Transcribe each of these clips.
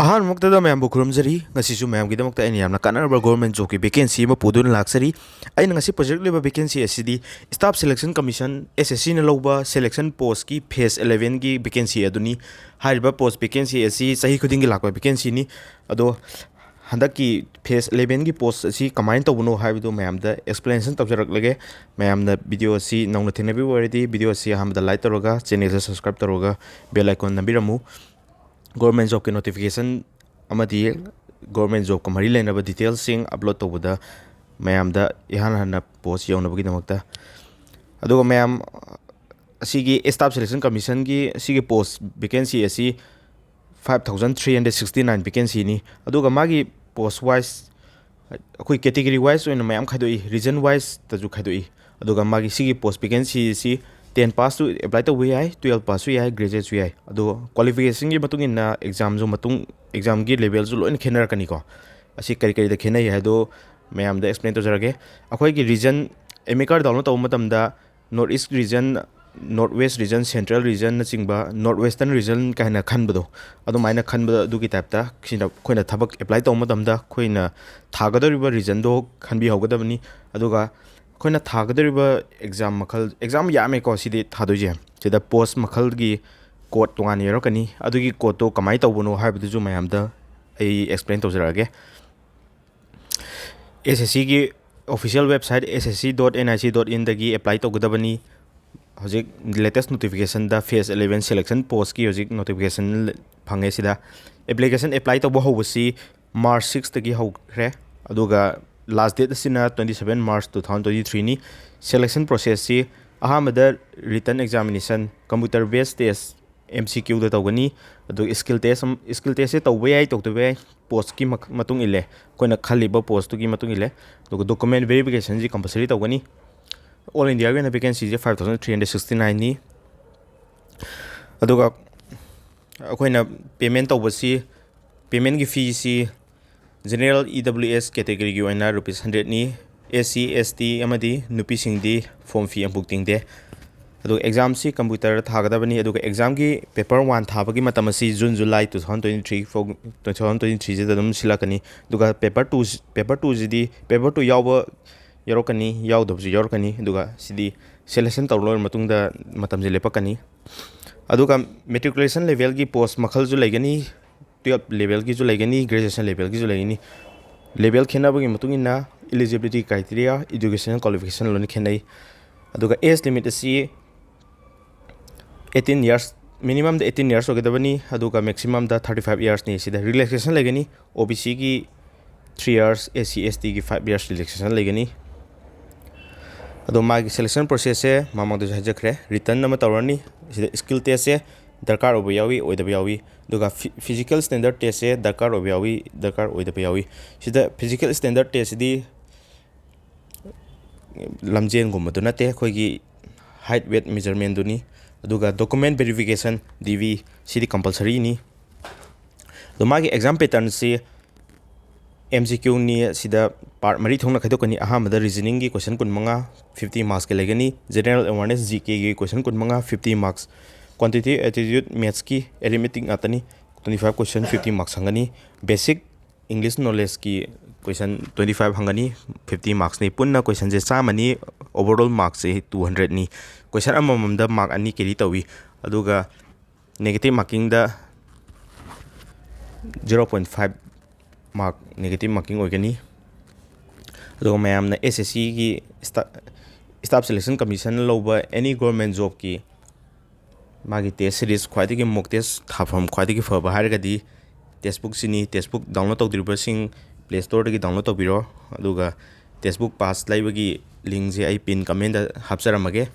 ꯑꯍꯥꯟꯕꯃꯛꯇꯗ ꯃꯌꯥꯝꯕꯨ ꯈꯨꯔꯨꯝꯖꯔꯤ ꯉꯁꯤꯁꯨ ꯃꯌꯥꯝꯒꯤꯗꯃꯛꯇ ꯑꯩꯅ ꯌꯥꯝꯅ ꯀꯥꯟꯅꯔꯕ ꯒꯣꯔꯃꯦꯟꯠ ꯖꯣꯕꯀꯤ ꯚꯦꯀꯦꯟꯁꯤ ꯑꯃ ꯄꯨꯗꯨꯅ ꯂꯥꯛꯆꯔꯤ ꯑꯩꯅ ꯉꯁꯤ ꯄꯨꯖꯔꯛꯂꯤꯕ ꯚꯦꯀꯦꯟꯁꯤ ꯑꯁꯤꯗꯤ ꯁ꯭ꯇꯥꯐ ꯁꯦꯂꯦꯛꯁꯟ ꯀꯝꯃꯤꯁꯟ SSC ꯅ ꯂꯧꯕ ꯁꯦꯂꯦꯛꯁꯟ ꯄꯣꯁꯠꯀꯤ ꯐꯦꯖ 11ꯒꯤ ꯚꯦꯀꯦꯟꯁꯤ ꯑꯗꯨꯅꯤ ꯍꯥꯏꯔꯤꯕ ꯄꯣꯁꯠ ꯚꯦꯀꯦꯟꯁꯤ ꯑꯁꯤ ꯆꯍꯤ ꯈꯨꯗꯤꯡꯒꯤ ꯂꯥꯛꯄ ꯚꯦꯀꯦꯟꯁꯤꯅꯤ ꯑꯗꯣ ꯍꯟꯗꯛꯀꯤ ꯐꯦꯖ 11ꯒꯤ ꯄꯣꯁꯠ ꯑꯁꯤ ꯀꯃꯥꯏꯅ ꯇꯧꯕꯅꯣ ꯍꯥꯏꯕꯗꯨ ꯃꯌꯥꯝꯗ ꯑꯦꯛꯁꯄ꯭ꯂꯦꯅꯦꯁꯟ ꯇꯧꯖꯔꯛꯂꯒꯦ ꯃꯌꯥꯝꯅ ꯚꯤꯗꯤꯑꯣ ꯑꯁꯤ ꯅꯧꯅ ꯊꯦꯡꯅꯕꯤꯕ ꯑꯣꯏꯔꯗꯤ ꯚꯤꯗꯤꯑꯣ ꯑꯁꯤ ꯑꯍꯥꯟꯕꯗ ꯂꯥꯏꯛ ꯇꯧꯔꯒ ꯆꯦꯅꯦꯜꯁꯦ ꯁꯕꯁꯀ꯭ꯔꯥꯏꯕ ꯇꯧꯔꯒ ꯕꯦꯜ ꯑꯥꯏꯀꯣꯟ ꯅꯝꯕꯤꯔꯝꯃꯨ ꯒꯣꯔꯃꯦꯟꯠ ꯖꯣꯕꯀꯤ ꯅꯣꯇꯤꯐꯤꯀꯦꯁꯟ ꯑꯃꯗꯤ ꯒꯣꯔꯃꯦꯟꯠ ꯖꯣꯕꯀ ꯃꯔꯤ ꯂꯩꯅꯕ ꯗꯤꯇꯦꯜꯁꯤꯡ ꯑꯞꯂꯣꯗ ꯇꯧꯕꯗ ꯃꯌꯥꯝꯗ ꯏꯍꯥꯟ ꯍꯥꯟꯅ ꯄꯣꯁꯠ ꯌꯧꯅꯕꯒꯤꯗꯃꯛꯇ ꯑꯗꯨꯒ ꯃꯌꯥꯝ ꯑꯁꯤꯒꯤ ꯁ꯭ꯇꯥꯐ ꯁꯦꯂꯦꯛꯁꯟ ꯀꯝꯃꯤꯁꯟꯒꯤ ꯑꯁꯤꯒꯤ ꯄꯣꯁꯠ ꯚꯦꯀꯦꯟꯁꯤ ꯑꯁꯤ 5,369 ꯚꯦꯀꯦꯟꯁꯤꯅꯤ ꯑꯗꯨꯒ ꯃꯥꯒꯤ ꯄꯣꯁꯠ ꯋꯥꯏꯁ ꯑꯩꯈꯣꯏ ꯀꯦꯇꯦꯒꯣꯔꯤ ꯋꯥꯏꯁ ꯑꯣꯏꯅ ꯃꯌꯥꯝ ꯈꯥꯏꯗꯣꯛꯏ ꯔꯤꯖꯟ ꯋꯥꯏꯁꯇꯁꯨ ꯈꯥꯏꯗꯣꯛꯏ ꯑꯗꯨꯒ ꯃꯥꯒꯤ ꯁꯤꯒꯤ ꯄꯣꯁꯠ ꯚꯦꯀꯦꯟꯁꯤ ꯑꯁꯤ 10 ꯄꯥꯁꯇꯨ ꯑꯦꯄ꯭ꯂꯥꯏ ꯇꯧꯕ ꯌꯥꯏ 12 ꯄꯥꯁꯁꯨ ꯌꯥꯏ ꯒ꯭ꯔꯦꯖꯨꯑꯦꯠꯁꯨ ꯌꯥꯏ ꯑꯗꯣ ꯀ꯭ꯋꯥꯂꯤꯐꯤꯀꯦꯁꯟꯒꯤ ꯃꯇꯨꯡ ꯏꯟꯅ ꯑꯦꯛꯖꯥꯝꯒꯤ ꯂꯦꯚꯦꯜꯁꯨ ꯂꯣꯏꯅ ꯈꯦꯠꯅꯔꯛꯀꯅꯤꯀꯣ ꯑꯁꯤ ꯀꯔꯤ ꯀꯔꯤꯗ ꯈꯦꯠꯅꯩ ꯍꯥꯏꯗꯣ ꯃꯌꯥꯝꯗ ꯑꯦꯛꯁꯄ꯭ꯂꯦꯟ ꯇꯧꯖꯔꯒꯦ ꯑꯩꯈꯣꯏꯒꯤ ꯔꯤꯖꯟ MA ꯀꯥꯔꯗ ꯗꯥꯎꯟꯂꯣꯗ ꯇꯧꯕ ꯃꯇꯝꯗ north east region north west region central ꯔꯤꯖꯟꯅꯆꯤꯡꯕ ꯅꯣꯔꯠ ꯋꯦꯁꯇꯔꯟ ꯔꯤꯖꯟ ꯀꯥꯏꯅ ꯈꯟꯕꯗꯣ ꯑꯗꯨꯃꯥꯏꯅ ꯈꯟꯕ ꯑꯗꯨꯒꯤ ꯇꯥꯏꯞꯇ ꯁꯤꯅ ꯑꯩꯈꯣꯏꯅ ꯊꯕꯛ ꯑꯦꯄ꯭ꯂꯥꯏ ꯇꯧꯕ ꯃꯇꯝꯗ ꯑꯩꯈꯣꯏꯅ ꯊꯥꯒꯗꯧꯔꯤꯕ ꯔꯤꯖꯟꯗꯣ ꯈꯟꯕꯤꯍꯧꯒꯗꯕꯅꯤ ꯑꯗꯨꯒ ꯑꯩꯈꯣꯏꯅ ꯊꯥꯒꯗꯧꯔꯤꯕ ꯑꯦꯛꯖꯥꯝ ꯌꯥꯝꯃꯦꯀꯣ ꯁꯤꯗꯤ ꯊꯥꯗꯣꯏꯁꯦ ꯁꯤꯗ ꯄꯣꯁꯠ ꯃꯈꯜꯒꯤ ꯀꯣꯗ ꯇꯣꯉꯥꯟꯅ ꯌꯥꯎꯔꯛꯀꯅꯤ ꯑꯗꯨꯒꯤ ꯀꯣꯗꯇꯣ ꯀꯃꯥꯏꯅ ꯇꯧꯕꯅꯣ ꯍꯥꯏꯕꯗꯨꯁꯨ ꯃꯌꯥꯝꯗ ꯑꯩ ꯑꯦꯛꯁꯄ꯭ꯂꯦꯟ ꯇꯧꯖꯔꯛꯑꯒꯦ SSCꯒꯤ ꯑꯣꯐꯤꯁꯤꯌꯦꯜ ꯋꯦꯕꯁꯥꯏꯠ ssc.nic.in ꯗꯒꯤ ꯑꯦꯄ꯭ꯂꯥꯏ ꯇꯧꯒꯗꯕꯅꯤ ꯍꯧꯖꯤꯛ ꯂꯦꯇꯦꯁꯠ ꯅꯣꯇꯤꯐꯤꯀꯦꯁꯟꯗ ꯐꯦꯖ 11 ꯁꯦꯂꯦꯛꯁꯟ ꯄꯣꯁꯠꯀꯤ ꯍꯧꯖꯤꯛ ꯅꯣꯇꯤꯐꯤꯀꯦꯁꯟ ꯐꯪꯉꯦ ꯁꯤꯗ ꯑꯦꯄ꯭ꯂꯤꯀꯦꯁꯟ ꯑꯦꯄ꯭ꯂꯥꯏ ꯇꯧꯕ ꯍꯧꯕꯁꯤ March 6ꯇꯒꯤ ꯍꯧꯈ꯭ꯔꯦ ꯑꯗꯨꯒ ꯂꯥꯁꯠ ꯗꯦꯠ ꯑꯁꯤꯅ 27 March 2023ꯅꯤ ꯁꯦꯂꯦꯛꯁꯟ ꯄ꯭ꯔꯣꯁꯦꯁꯁꯤ ꯑꯍꯥꯟꯕꯗ ꯔꯤꯇꯟ ꯑꯦꯛꯖꯥꯃꯤꯅꯦꯁꯟ ꯀꯝꯄ꯭ꯌꯨꯇꯔ ꯕꯦꯁ ꯇꯦꯁꯠ MCQꯗ ꯇꯧꯒꯅꯤ ꯑꯗꯨꯒ ꯁ꯭ꯀꯤꯜ ꯇꯦꯁꯁꯦ ꯇꯧꯕ ꯌꯥꯏ ꯇꯧꯗꯕ ꯌꯥꯏ ꯄꯣꯁꯠꯀꯤ ꯃꯇꯨꯡ ꯏꯜꯂꯦ ꯑꯩꯈꯣꯏꯅ ꯈꯜꯂꯤꯕ ꯄꯣꯁꯠꯇꯨꯒꯤ ꯃꯇꯨꯡ ꯏꯜꯂꯦ ꯑꯗꯨꯒ ꯗꯣꯀꯨꯃꯦꯟꯠ ꯚꯦꯔꯤꯐꯤꯀꯦꯁꯟꯁꯤ ꯀꯝꯄꯜꯁꯔꯤ ꯇꯧꯒꯅꯤ ꯑꯣꯜ ꯏꯟꯗꯤꯌꯥꯒꯤ ꯑꯣꯏꯅ ꯚꯦꯀꯦꯟꯁꯤꯁꯦ 5,369ꯅꯤ ꯑꯗꯨꯒ ꯑꯩꯈꯣꯏꯅ ꯄꯦꯃꯦꯟꯠ ꯇꯧꯕꯁꯤ ꯄꯦꯃꯦꯟꯠꯒꯤ ꯐꯤꯁꯤ ꯖꯦꯅꯔꯦꯜ EWS ꯀꯦꯇꯦꯒꯣꯔꯤꯒꯤ ꯑꯣꯏꯅ ₹100ꯅꯤ SC ST ꯑꯃꯗꯤ ꯅꯨꯄꯤꯁꯤꯡꯗꯤ ꯐꯣꯔꯝ ꯐꯤ ꯑꯃꯐꯥꯎ ꯇꯤꯡꯗꯦ ꯑꯗꯨꯒ ꯑꯦꯛꯖꯥꯝꯁꯤ ꯀꯝꯄ꯭ꯌꯨꯇꯔꯗ ꯊꯥꯒꯗꯕꯅꯤ ꯑꯗꯨꯒ ꯑꯦꯛꯖꯥꯝꯒꯤ ꯄꯦꯄꯔ 1 ꯊꯥꯕꯒꯤ ꯃꯇꯝ ꯑꯁꯤ ꯖꯨꯟ ꯖꯨꯂꯥꯏ 2023ꯁꯤꯗ ꯑꯗꯨꯝ ꯁꯤꯜꯂꯛꯀꯅꯤ ꯑꯗꯨꯒ ꯄꯦꯄꯔ 2 ꯌꯥꯎꯔꯛꯀꯅꯤ ꯌꯥꯎꯗꯕꯁꯨ ꯌꯥꯎꯔꯛꯀꯅꯤ ꯑꯗꯨꯒ ꯁꯤꯗꯤ ꯁꯦꯂꯦꯛꯁꯟ ꯇꯧꯔ ꯂꯣꯏꯔ ꯃꯇꯨꯡꯗ ꯃꯇꯝꯁꯦ ꯂꯦꯞꯄꯛꯀꯅꯤ ꯑꯗꯨꯒ ꯃꯦꯇ꯭ꯔꯤꯀꯨꯂꯦꯁꯟ ꯂꯦꯚꯦꯜꯒꯤ ꯄꯣꯁꯠ ꯃꯈꯜꯁꯨ ꯂꯩꯒꯅꯤ 12 ꯂꯦꯚꯦꯜꯒꯤꯁꯨ ꯂꯩꯒꯅꯤ ꯒ꯭ꯔꯦꯖꯨꯑꯦꯁꯟ ꯂꯦꯚꯦꯜꯒꯤꯁꯨ ꯂꯩꯒꯅꯤ ꯂꯦꯚꯦꯜ ꯈꯦꯠꯅꯕꯒꯤ ꯃꯇꯨꯡ ꯏꯟꯅ ꯏꯂꯤꯖꯤꯕꯤꯂꯤꯇꯤ ꯀ꯭ꯔꯥꯏꯇꯦꯔꯤꯌꯥ ꯏꯗꯨꯀꯦꯁꯅꯦꯜ ꯀ꯭ꯋꯥꯂꯤꯐꯤꯀꯦꯁꯟ ꯂꯣꯏꯅ ꯈꯦꯠꯅꯩ ꯑꯗꯨꯒ ꯑꯦꯖ ꯂꯤꯃꯤꯠ ꯑꯁꯤ 18 years ꯃꯤꯅꯤꯃꯝꯗ 18 years ꯑꯣꯏꯒꯗꯕꯅꯤ ꯑꯗꯨꯒ ꯃꯦꯛꯁꯤꯃꯝꯗ 35 yearsꯅꯤ ꯁꯤꯗ ꯔꯤꯂꯦꯛꯁꯦꯁꯟ ꯂꯩꯒꯅꯤ OBCꯒꯤ 3 years SC STꯒꯤ 5 years ꯔꯤꯂꯦक्सेशन ꯂꯩꯒꯅꯤ ꯑꯗꯣ मागी सिलेक्शन प्रोसेस से मामंगदसु हाजखरे रिटर्न अमा तौरनी सिदा स्किल टेस्ट से दरकार ओबे यावी ओइदबे यावी दुगा फिजिकल स्टैंडर्ड टेस्ट से दरकार ओबे यावी दरकार ओइदबे यावी सिदा फिजिकल स्टैंडर्ड टेस्ट दी लमजेन गुमदु नते खोगी हाइट वेट मेजरमेंट दुनी अदुगा डॉक्यूमेंट वेरिफिकेशन DV सिदी कंपलसरी नी दो मागी एग्जाम पैटर्न से MCQ नी सिदा पार्ट मरी थोंना खैदोकनी अहामदा रीजनिंग की क्वेश्चन 50 मार्क्स के लेगनी जनरल अवेयरनेस GK की question 50 marks quantitative aptitude maths की अरिथमेटिक आतनी 25 क्वेश्चन 50 मार्क्स हंगनी बेसिक इंग्लिश नॉलेज की क्वेश्चन 25 हंगनी 50 मार्क्स ने पुन्ना क्वेश्चन से चामनी ओवरऑल मार्क्स से 200 नी क्वेश्चन अममदा मार्क अनि केरी तवी अदुगा नेगेटिव मार्किंग दा 0.5 मार्क नेगेटिव मार्किंग होगनी अदुगा मैमना SSC की स्टाफ सिलेक्शन कमीशन लौबा एनी गवर्नमेंट जॉब की मागी टेस्ट सीरीज ख्वाइदगी मॉक टेस्ट थाफम ख्वाइदगी फबा हारगदी टेस्टबुक सिनी टेस्टबुक डाउनलोड तौदिरबसिंग प्ले स्टोर दगी डाउनलोड तौबिरो अदुगा टेस्टबुक पास लाइबगी लिंक से आई पिन कमेंट हापसरमगे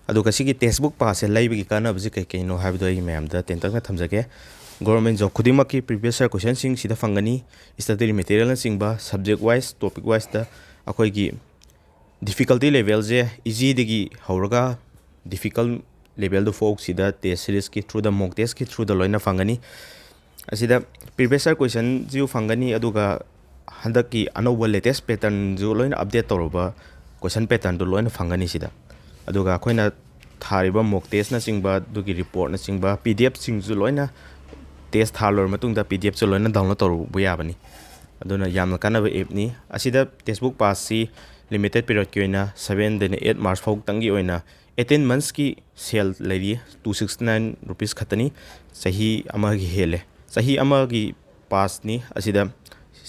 अदुगा सिगी टेस्टबुक पास से लाइबगी कानाबजे कइनो हाबदो आई मैमदा टेंटंगना थमजगे गवर्नमेंट जॉब खुदिमकी प्रीवियस ईयर क्वेश्चन सिंग सिदा फंगनी स्टडी मटेरियल सिंगबा सब्जेक्ट वाइज टॉपिक वाइज दा अखोइगी डिफिकल्टी लेवल जे इजी दगी हौरगा डिफिकल्ट लेवल दो फोक सिदा टेस्ट सीरीज की थ्रू द मॉक टेस्ट की थ्रू द लोइना फंगनी असिदा प्रीवियस ईयर क्वेश्चन जिउ फंगनी अदुगा हंदकी अनोबा लेटेस्ट पैटर्न जो लोइना अपडेट तौरबा क्वेश्चन पैटर्न दो लोइना फंगनी सिदा अदुगा अखोइना थारिबा मॉक टेस्ट ना सिंगबा दुगी रिपोर्ट ना सिंगबा PDF सिंग जो लोइना ꯇꯦꯁ ꯊꯥ ꯂꯣꯏꯔ ꯃꯇꯨꯡꯗ PDF ꯁꯨ ꯂꯣꯏꯅ ꯗꯥꯎꯟꯂꯣꯗ ꯇꯧꯕ ꯌꯥꯕꯅꯤ ꯑꯗꯨꯅ ꯌꯥꯝꯅ ꯀꯥꯟꯅꯕ ꯑꯦꯞꯅꯤ ꯑꯁꯤꯗ ꯇꯦꯛꯁꯕꯨꯛ ꯄꯥꯁꯁꯤ ꯂꯤꯃꯤꯇꯦड ꯄꯤꯔꯤꯌꯗꯀꯤ ꯑꯣꯏꯅ 7ꯗꯩꯅ 8 ꯃꯥꯔꯆ ꯐꯥꯎꯇꯪꯒꯤ ꯑꯣꯏꯅ 18 ꯃꯟꯊꯁꯀꯤ ꯁꯦꯜ ꯂꯩꯔꯤ 269 ꯔꯨꯄꯤꯁ ꯈꯛꯇꯅꯤ ꯆꯍꯤ ꯑꯃꯒꯤ ꯍꯦꯜꯂꯦ ꯆꯍꯤ ꯑꯃꯒꯤ ꯄꯥꯁꯅꯤ ꯑꯁꯤꯗ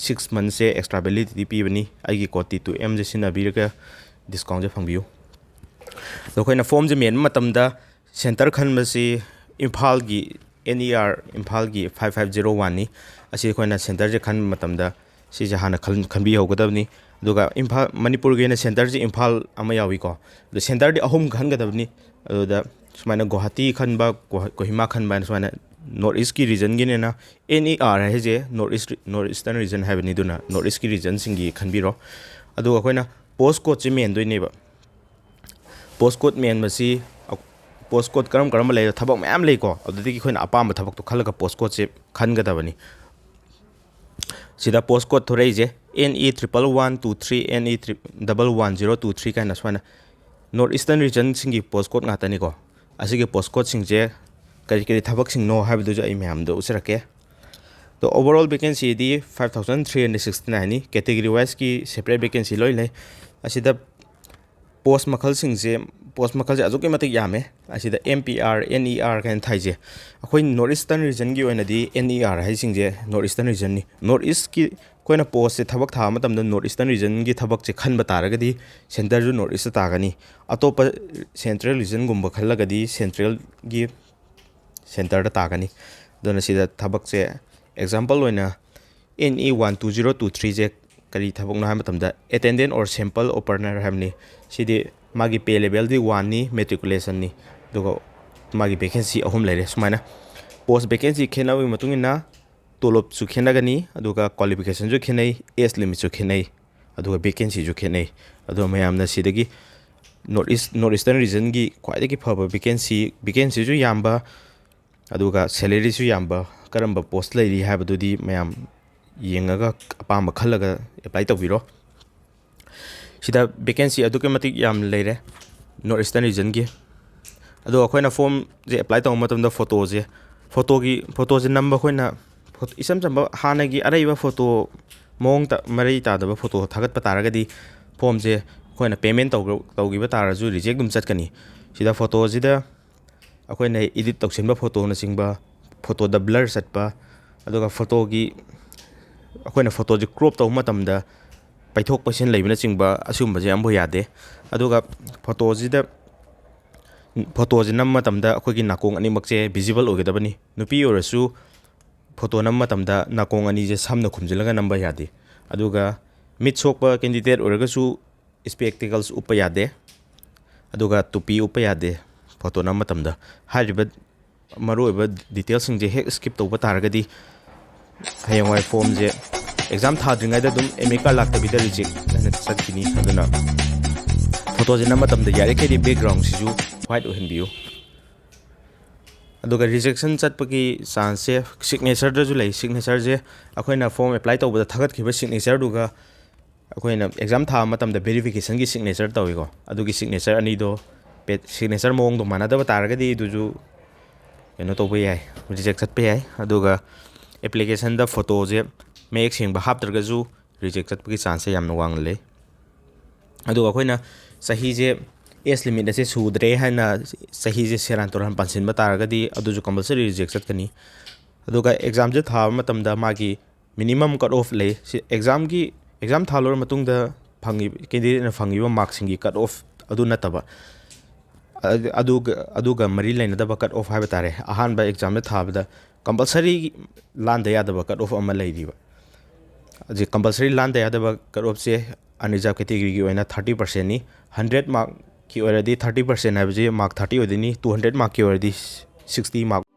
6 ꯃꯟꯊꯁꯦ ꯑꯦꯛꯁꯇ꯭ꯔꯥ ꯚꯦꯂꯤꯗꯤꯇꯤ ꯄꯤꯕꯅꯤ ꯑꯩꯒꯤ ꯀꯣꯗ T2M ꯁꯦ ꯁꯤꯖꯤꯟꯅꯕꯤꯔꯒ ꯗꯤꯁꯀꯥꯎꯟꯁꯦ ꯐꯪꯕꯤꯌꯨ ꯑꯗꯣ ꯑꯩꯈꯣꯏꯅ ꯐꯣꯝꯁꯦ ꯃꯦꯟꯕ ꯃꯇꯝꯗ ꯁꯦꯟꯇꯔ ꯈꯟꯕꯁꯤ ꯏꯝꯐꯥꯜꯒꯤ NER ꯏꯝꯐꯥꯜꯒꯤ 5501ꯅꯤ ꯑꯁꯤ ꯑꯩꯈꯣꯏꯅ ꯁꯦꯟꯇꯔꯁꯦ ꯈꯟꯕ ꯃꯇꯝꯗ ꯁꯤꯁꯦ ꯍꯥꯟꯅ ꯈꯟꯕꯤꯍꯧꯒꯗꯕꯅꯤ ꯑꯗꯨꯒ ꯏꯝꯐꯥꯜ ꯃꯅꯤꯄꯨꯔꯒꯤ ꯑꯣꯏꯅ ꯁꯦꯟꯇꯔꯁꯤ ꯏꯝꯐꯥꯜ ꯑꯃ ꯌꯥꯎꯏꯀꯣ ꯑꯗꯣ ꯁꯦꯟꯇꯔꯗꯤ 3 ꯈꯟꯒꯗꯕꯅꯤ ꯑꯗꯨꯗ ꯁꯨꯃꯥꯏꯅ ꯒꯨꯋꯥꯍꯥꯇꯤ ꯈꯟꯕ ꯀꯣꯍꯤꯃꯥ ꯈꯟꯕ ꯍꯥꯏꯅ ꯁꯨꯃꯥꯏꯅ ꯅꯣꯔꯠ ꯏꯁꯀꯤ ꯔꯤꯖꯟꯒꯤꯅꯤꯅ NER ꯍꯥꯏꯁꯦ ꯅꯣꯔꯠ ꯏꯁꯇꯔꯟ ꯔꯤꯖꯟ ꯍꯥꯏꯕꯅꯤ ꯑꯗꯨꯅ ꯅꯣꯔꯠ ꯏꯁꯀꯤ ꯔꯤꯖꯟꯁꯤꯡꯒꯤ ꯈꯟꯕꯤꯔꯣ ꯑꯗꯨꯒ ꯑꯩꯈꯣꯏꯅ ꯄꯣꯁ ꯀꯣꯗꯁꯦ ꯃꯦꯟꯗꯣꯏꯅꯦꯕ ꯄꯣꯁ ꯀꯣꯗ ꯃꯦꯟꯕꯁꯤ ꯄꯣꯁ ꯀꯣꯗ ꯀꯔꯝꯕ ꯂꯩ ꯊꯕꯛ ꯃꯌꯥꯝ ꯂꯩꯀꯣ ꯑꯗꯨꯗꯒꯤ ꯑꯩꯈꯣꯏꯅ ꯑꯄꯥꯝꯕ ꯊꯕꯛꯇꯣ ꯈꯜꯂꯒ ꯄꯣꯁ ꯀꯣꯗꯁꯦ ꯈꯟꯒꯗꯕꯅꯤ ꯁꯤꯗ ꯄꯣꯁ ꯀꯣꯗ ꯊꯣꯔꯛꯏꯁꯦ NE11123 NE11023 ꯀꯥꯏꯅ ꯁꯨꯃꯥꯏꯅ ꯅꯣꯔꯠ ꯏꯁꯇꯔꯟ ꯔꯤꯖꯟꯁꯤꯡꯒꯤ ꯄꯣꯁ ꯀꯣꯗ ꯉꯥꯛꯇꯅꯤꯀꯣ ꯑꯁꯤꯒꯤ ꯄꯣꯁ ꯀꯣꯗꯁꯤꯡꯁꯦ ꯀꯔꯤ ꯊꯕꯛꯁꯤꯡꯅꯣ ꯍꯥꯏꯕꯗꯨꯁꯨ ꯑꯩ ꯃꯌꯥꯝꯗ ꯎꯠꯆꯔꯛꯀꯦ ꯑꯗꯣ ओवरऑल ꯚꯦꯀꯦꯟꯁꯤꯗꯤ 5369ꯅꯤ ꯀꯦꯇꯦꯒꯣꯔꯤ ꯋꯥꯏꯁꯀꯤ ꯁꯦꯄꯔꯦꯠ ꯚꯦꯀꯦꯟꯁꯤ ꯂꯣꯏ ꯂꯩ ꯑꯁꯤꯗ ꯄꯣꯁ ꯃꯈꯜꯁꯦ ꯑꯗꯨꯛꯀꯤ ꯃꯇꯤꯛ ꯌꯥꯝꯃꯦ ꯑꯁꯤꯗ MPR NER ꯀꯥꯏꯅ ꯊꯥꯏꯁꯦ ꯑꯩꯈꯣꯏ ꯅꯣꯔꯠ ꯏꯁꯇꯔꯟ ꯔꯤꯖꯟꯒꯤ ꯑꯣꯏꯅꯗꯤ NER ꯍꯥꯏꯁꯤꯡꯁꯦ ꯅꯣꯔꯠ ꯏꯁꯇꯔꯟ ꯔꯤꯖꯟꯅꯤ ꯅꯣꯔꯠ ꯏꯁꯀꯤ ꯑꯩꯈꯣꯏꯅ ꯄꯣꯁꯁꯦ थबक थाबा ꯃꯇꯝꯗ ꯅꯣꯔꯠ ꯏꯁꯇꯔꯟ ꯔꯤजꯟꯒꯤ थबकसे खनबा तारगदी सेंटरजु नॉर्थ ईस्ट तागनी अतोप सेंट्रल रीजन गुम्बा खल्लगदी सेंट्रल गी सेंटर दा तागनी दोना सिदा थबकसे एग्जांपल ओइना NE12023 जे करी थबक ना मतमदा अटेंडेंट और सैंपल ओपनर हमनी सिदि मागी पे लेवल दी 1 नी मैट्रिकुलेशन नी दुगो मागी वैकेंसी अहुम लेरे सुमाइना पोस्ट वैकेंसी खेनाबी मतुंगिना तोलोप सु खेनागनी अदुगा क्वालिफिकेशन जो खेनै एज लिमिट जो खेनै अदुगा वैकेंसी जो खेनै अदु मयामना सिदगी नॉर्थ ईस्टर्न रीजन की ख्वाइदगी फब वैकेंसी जो याम्बा अदुगा सैलरी जो याम्बा करम्बा पोस्ट लैरी हाबदुदी मयाम येंगागा अपाम खल्लगा अप्लाई तौबिरो सिदा वैकेंसी अदुके मतिक याम लेरे नॉर्थ ईस्टर्न रीजन की अदु अखोइना फॉर्म जे अप्लाई तौ मतमदा फोटोजे नंबर अखोइना इसम चंबा हानगी अरैबा फोटो मोंग मरई तादबा फोटो थागतपा तारगदी फॉर्म जे अखोइना पेमेंट तौगिबा तारजु रिजेक्ट दुम चटकनी सिदा फोटो जिदा अखोइना एडिट तौसिनबा फोटो न सिंगबा फोटो द ब्लर चटपा अदुगा फोटो की अखोइना फोटो जे क्रॉप तौ मतमदा पैथोक पैसन लेबना चिंगबा असुमबा जे अम्बो यादे अदुगा फोटो जे नम मतमदा अखोइगी नाकोंग अनिमकसे विजिबल ओगदबनी नुपी ओरसु फोटो नम मतमदा नाकोंग अनि जे सामना खुमजिलगा नंबर यादे अदुगा मिट सोकपा कैंडिडेट ओरगसु स्पेक्टिकल्स उप यादे अदुगा टुपी उप यादे फोटो नम मतमदा हारिबा मरोइबा डिटेल्स सिंग जे हेक स्किप तौबा तारगदी हयंवाय फॉर्म जे एग्जाम थाद्रिङाइदा दुम एमए कार्ड लाक्तबिदा रिजेक्ट न चटकिनी अदुना फोटो जे नम मतमदा यारेखेदि बैकग्राउंड सिजु व्हाइट ओहनबियु अदुगा रिजेक्शन चटपकी चांस से सिग्नेचर दजु लै सिग्नेचर जे अखोइना फॉर्म अप्लाई तौबदा थागतखिबा सिग्नेचर दुगा अखोइना एग्जाम था मतमदा वेरिफिकेशन की सिग्नेचर तौइको अदुगी सिग्नेचर अनिदो सिग्नेचर मोंग दो मानदबा तारगदी दुजु केनो तौबा याय रिजेक्ट चटपा याय अदुगा एप्लीकेशन दा फोटो जे मेक सिंगबा हापत्रगजु रिजेक्ट चटपकी चांस से यामना वांग लै अदुगा अखोइना सही जे एज लिमिट से सूद्रे है सही से सेरान तोरान पानसिनबा तारगदी अदुजु कंपलसरी रिजेक्ट चटकनी अदुगा एग्जाम जे थाबा मतमदा मागी मिनिमम कट ऑफ ले एग्जाम थालोर मतुंगदा फंगी कैंडिडेट ना फंगीबा मार्क्सिंग की कट ऑफ अदु नतबा अदुगा मरी लेनदबा कट ऑफ हाइबा तारे अहानबा एग्जाम जे थाबदा कंपलसरी लांदा यादबा कट ऑफ अमा लैरिबा जे कंपलसरी लांदा यादबा कट ऑफ से अनरिजर्व कैटेगरी की 30% नी 100 मार्क की ओरदी 30% है मार्क 30 ओदिनी 200 मार्क की ओरदी 60 मार्क